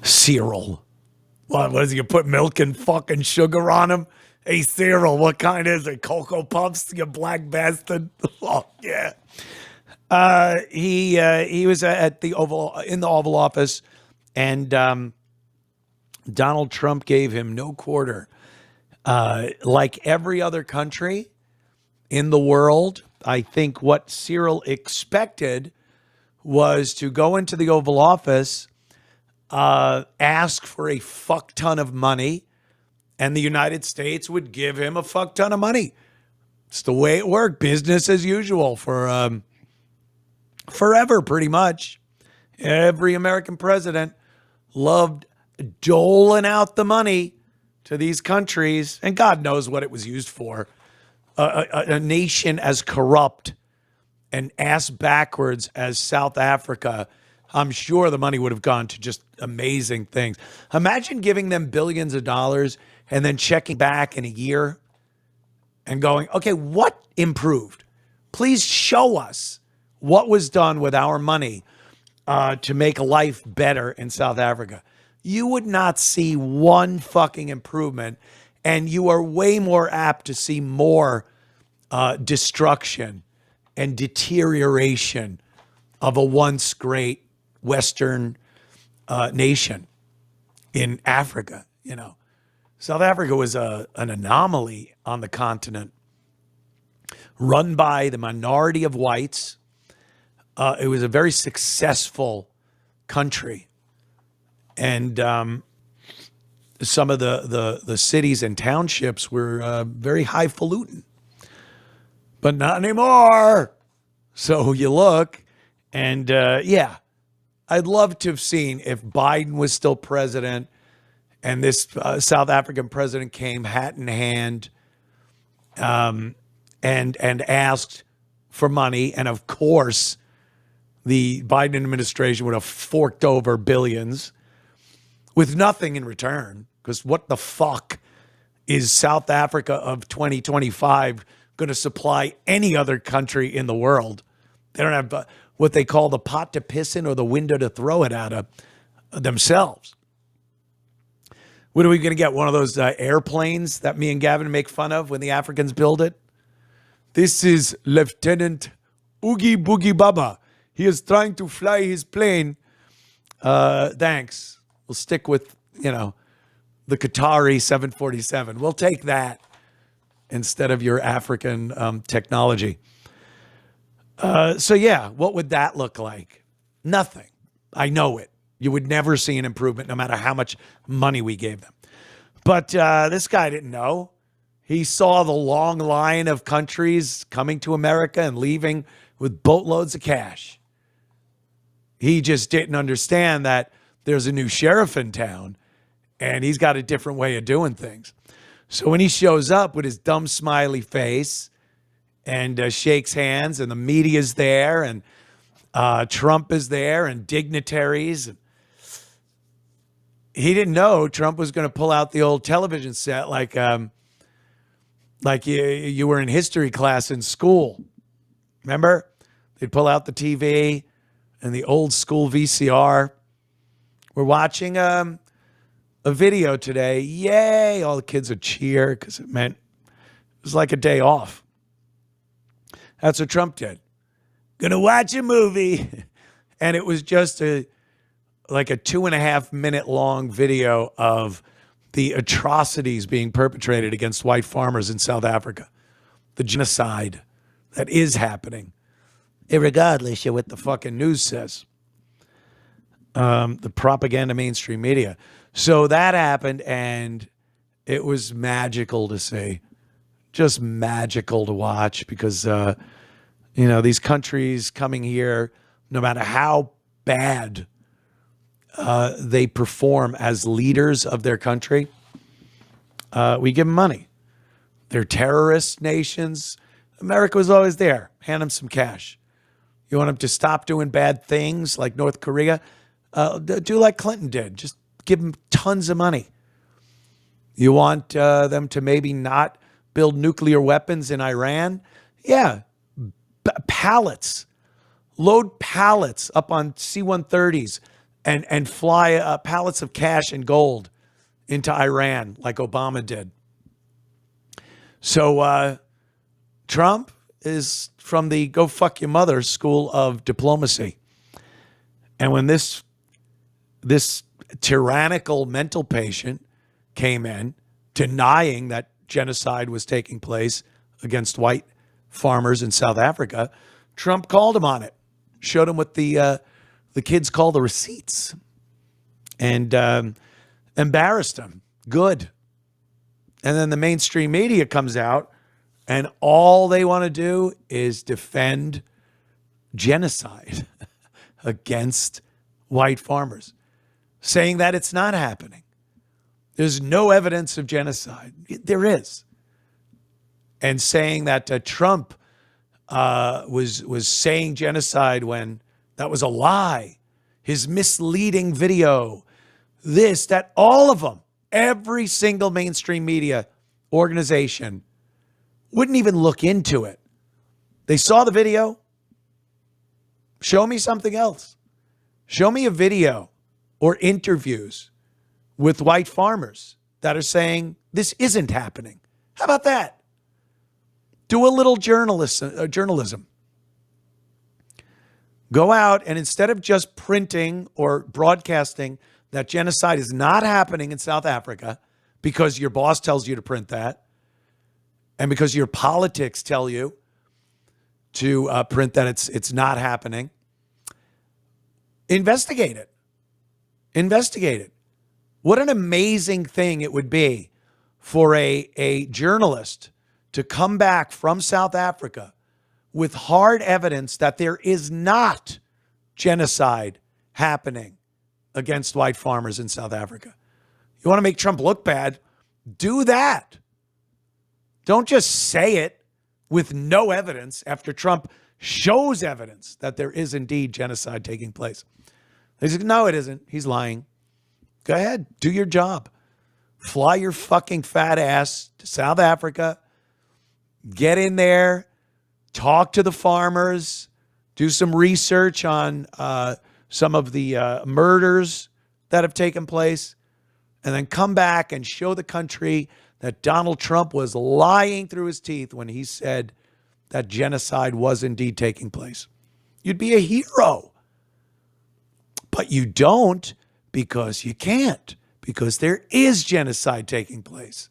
Cereal. What is he gonna put milk and fucking sugar on him? Hey, Cyril, what kind is it? Cocoa Puffs, you black bastard. Oh, yeah. He was at the Oval Office, and Donald Trump gave him no quarter. Like every other country in the world, I think what Cyril expected was to go into the Oval Office, ask for a fuck ton of money, and the United States would give him a fuck ton of money. It's the way it worked. Business as usual for forever, pretty much. Every American president loved doling out the money to these countries, and God knows what it was used for. A nation as corrupt and ass backwards as South Africa, I'm sure the money would have gone to just amazing things. Imagine giving them billions of dollars and then checking back in a year and going, okay, what improved? Please show us what was done with our money to make life better in South Africa. You would not see one fucking improvement, and you are way more apt to see more destruction and deterioration of a once great Western nation in Africa. You know, South Africa was an anomaly on the continent, run by the minority of whites. It was a very successful country, and some of the cities and townships were very highfalutin, but not anymore. So you look, and yeah, I'd love to have seen if Biden was still president and this South African president came hat in hand and asked for money. And of course, the Biden administration would have forked over billions with nothing in return. Because what the fuck is South Africa of 2025 going to supply any other country in the world? They don't have what they call the pot to piss in or the window to throw it out of themselves. What are we going to get? One of those airplanes that me and Gavin make fun of when the Africans build it? This is Lieutenant Oogie Boogie Baba. He is trying to fly his plane. Thanks. We'll stick with, the Qatari 747. We'll take that instead of your African technology. So yeah, what would that look like? Nothing. I know it. You would never see an improvement no matter how much money we gave them. But this guy didn't know. He saw the long line of countries coming to America and leaving with boatloads of cash. He just didn't understand that there's a new sheriff in town and he's got a different way of doing things. So when he shows up with his dumb smiley face and shakes hands and the media's there and Trump is there and dignitaries, he didn't know Trump was going to pull out the old television set like you were in history class in school. Remember? They'd pull out the TV and the old school VCR. We're watching a video today. Yay! All the kids would cheer because it meant it was like a day off. That's what Trump did. Gonna watch a movie. And it was just like a 2.5 minute long video of the atrocities being perpetrated against white farmers in South Africa. The genocide that is happening, irregardless of what the fucking news says. The propaganda mainstream media. So that happened, and it was magical to see. Just magical to watch because, these countries coming here, no matter how bad they perform as leaders of their country, we give them money. They're terrorist nations. America was always there. Hand them some cash. You want them to stop doing bad things like North Korea? Do like Clinton did. Just give them tons of money. You want them to maybe not build nuclear weapons in Iran? Yeah. Pallets. Load pallets up on C-130s and fly pallets of cash and gold into Iran like Obama did. So Trump is from the go fuck your mother school of diplomacy. And when this tyrannical mental patient came in denying that genocide was taking place against white farmers in South Africa, Trump called him on it, showed him what the kids call the receipts, and embarrassed him. Good. And then the mainstream media comes out, and all they want to do is defend genocide against white farmers, saying that it's not happening. There's no evidence of genocide. There is. And saying that Trump was saying genocide when that was a lie. His misleading video, this, that, all of them, every single mainstream media organization wouldn't even look into it. They saw the video. Show me something else. Show me a video or interviews with white farmers that are saying this isn't happening. How about that? Do a little journalism. Go out and instead of just printing or broadcasting that genocide is not happening in South Africa because your boss tells you to print that and because your politics tell you to print that it's not happening, investigate it. Investigate it. What an amazing thing it would be for a journalist to come back from South Africa with hard evidence that there is not genocide happening against white farmers in South Africa. You want to make Trump look bad? Do that. Don't just say it with no evidence after Trump shows evidence that there is indeed genocide taking place. He said, no, it isn't. He's lying. Go ahead. Do your job. Fly your fucking fat ass to South Africa. Get in there. Talk to the farmers. Do some research on some of the murders that have taken place. And then come back and show the country that Donald Trump was lying through his teeth when he said that genocide was indeed taking place. You'd be a hero. But you don't because you can't, because there is genocide taking place.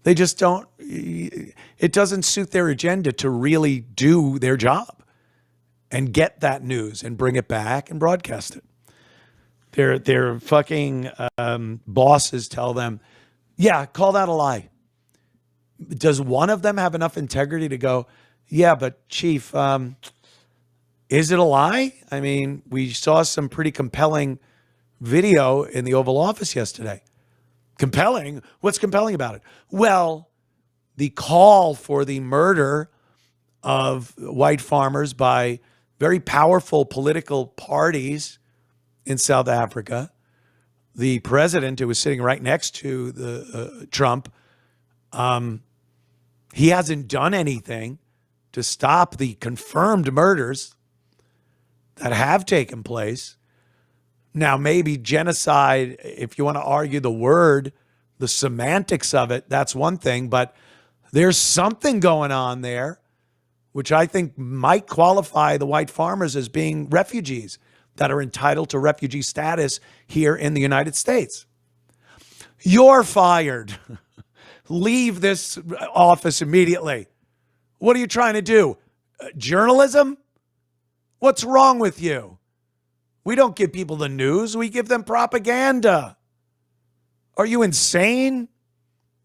They just don't, it doesn't suit their agenda to really do their job and get that news and bring it back and broadcast it. Their fucking bosses tell them, yeah, call that a lie. Does one of them have enough integrity to go, yeah, but Chief, is it a lie? I mean, we saw some pretty compelling video in the Oval Office yesterday. Compelling? What's compelling about it? Well, the call for the murder of white farmers by very powerful political parties in South Africa. The president, who was sitting right next to the Trump, he hasn't done anything to stop the confirmed murders that have taken place. Now, maybe genocide, if you want to argue the word, the semantics of it, that's one thing, but there's something going on there, which I think might qualify the white farmers as being refugees that are entitled to refugee status here in the United States. You're fired. Leave this office immediately. What are you trying to do? Journalism? What's wrong with you? We don't give people the news. We give them propaganda. Are you insane?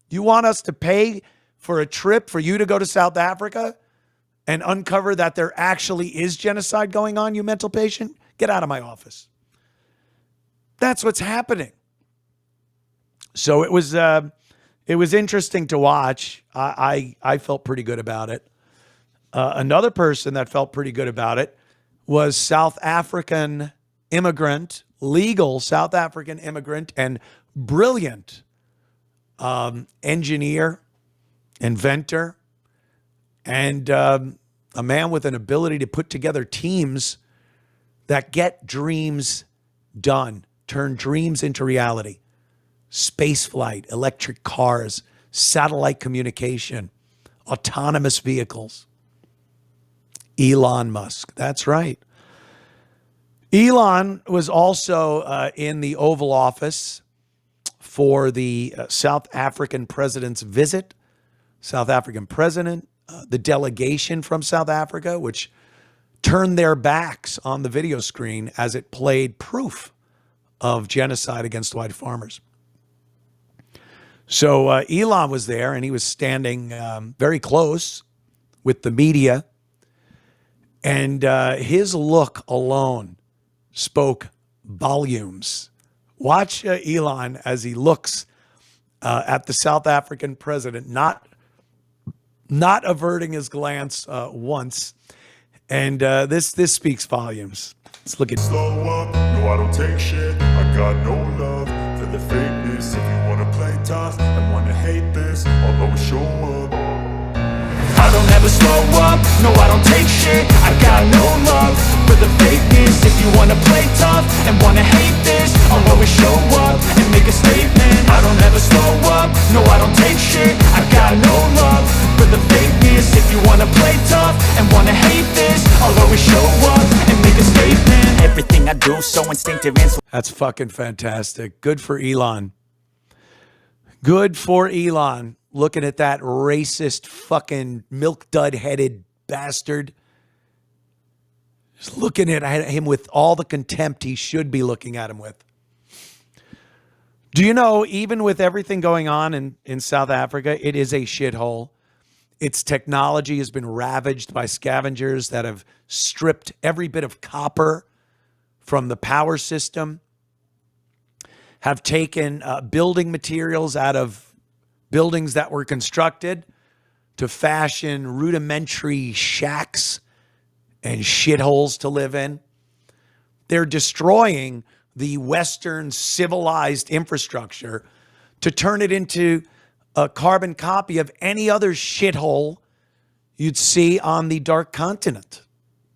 You want us to pay for a trip for you to go to South Africa and uncover that there actually is genocide going on, you mental patient? Get out of my office. That's what's happening. So it was interesting to watch. I felt pretty good about it. Another person that felt pretty good about it was South African immigrant, legal South African immigrant, and brilliant engineer, inventor, and a man with an ability to put together teams that get dreams done, turn dreams into reality. Space flight, electric cars, satellite communication, autonomous vehicles. Elon Musk. That's right. Elon was also in the Oval Office for the South African president's visit. South African president, the delegation from South Africa, which turned their backs on the video screen as it played proof of genocide against white farmers. So Elon was there, and he was standing very close with the media. And his look alone spoke volumes. Watch Elon as he looks at the South African president, not averting his glance once. And this speaks volumes. Let's look at. Slow up, no, I don't take shit. I got no love for the fakeness. If you wanna play tough and wanna hate this, I'll always show up. I don't ever slow up, no, I don't take shit. I got no love for the fakeness. If you wanna play tough and wanna hate this, I'll always show up and make a statement. I don't ever slow up, no, I don't take shit. I got no love for the fakeness. If you wanna play tough and wanna hate this, I'll always show up and make a statement. Everything I do so instinctive and so. That's fucking fantastic. Good for Elon. Good for Elon. Looking at that racist fucking milk dud headed bastard. Just looking at him with all the contempt he should be looking at him with. Do you know, even with everything going on in South Africa, it is a shithole. Its technology has been ravaged by scavengers that have stripped every bit of copper from the power system, have taken building materials out of buildings that were constructed to fashion rudimentary shacks and shitholes to live in. They're destroying the Western civilized infrastructure to turn it into a carbon copy of any other shithole you'd see on the dark continent.